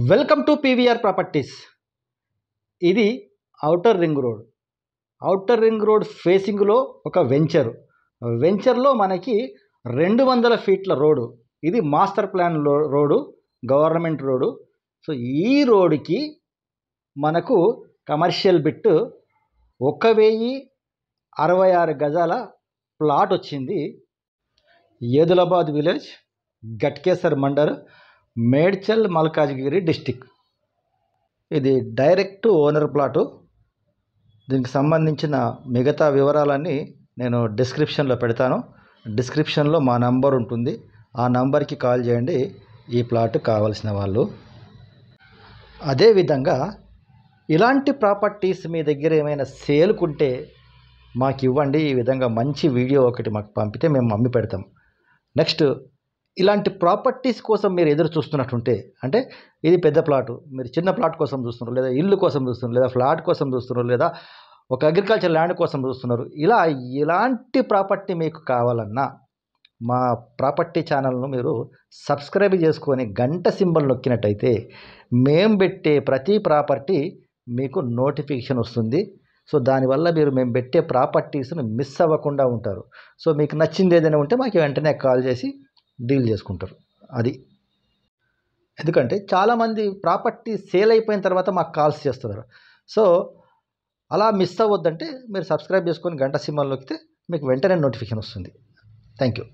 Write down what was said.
Welcome to PVR properties. ఇది outer ring road. Outer ring road ఫేసింగ్లో ఒక వెంచర్లో మనకి 200 ఫీట్ల రోడ్డు. ఇది master plan road, government road. So ఈ రోడ్డుకి మనకు కమర్షియల్ బిట్ 1066 గజాల ప్లాట్ వచ్చింది. Edulabad village, Ghatkesar mandal, Medchal Malkajgiri district. ఇది డైరెక్ట్ ఓనర్ ప్లాటు. దీనికి సంబంధించిన మిగతా వివరాలన్నీ నేను డిస్క్రిప్షన్లో పెడతాను. డిస్క్రిప్షన్లో మా నంబర్ ఉంటుంది. ఆ నంబర్కి కాల్ చేయండి ఈ ప్లాట్ కావాల్సిన వాళ్ళు. అదేవిధంగా ఇలాంటి ప్రాపర్టీస్ మీ దగ్గర ఏమైనా సేల్కుంటే మాకు ఇవ్వండి. ఈ విధంగా మంచి వీడియో ఒకటి మాకు పంపితే మేము అమ్మి పెడతాం. నెక్స్ట్, ఇలాంటి ప్రాపర్టీస్ కోసం మీరు ఎదురు చూస్తున్నట్టుంటే, అంటే ఇది పెద్ద ప్లాటు, మీరు చిన్న ప్లాట్ కోసం చూస్తున్నారు, లేదా ఇల్లు కోసం చూస్తున్నారు, లేదా ఫ్లాట్ కోసం చూస్తున్నారు, లేదా ఒక అగ్రికల్చర్ ల్యాండ్ కోసం చూస్తున్నారు, ఇలాంటి ప్రాపర్టీ మీకు కావాలన్నా మా ప్రాపర్టీ ఛానల్ను మీరు సబ్స్క్రైబ్ చేసుకొని గంట సింబల్ నొక్కినట్టయితే మేము పెట్టే ప్రతి ప్రాపర్టీ మీకు నోటిఫికేషన్ వస్తుంది. సో దానివల్ల మేము పెట్టే ప్రాపర్టీస్ను మిస్ అవ్వకుండా ఉంటారు. సో మీకు నచ్చింది ఏదైనా ఉంటే మాకు వెంటనే కాల్ చేసి డీల్ చేసుకుంటారు. అది ఎందుకంటే చాలామంది ప్రాపర్టీ సేల్ అయిపోయిన తర్వాత మాకు కాల్స్ చేస్తున్నారు. సో అలా మిస్ అవ్వద్దంటే మీరు సబ్స్క్రైబ్ చేసుకొని గంట సింబల్ నొక్కితే మీకు వెంటనే నోటిఫికేషన్ వస్తుంది. Thank you.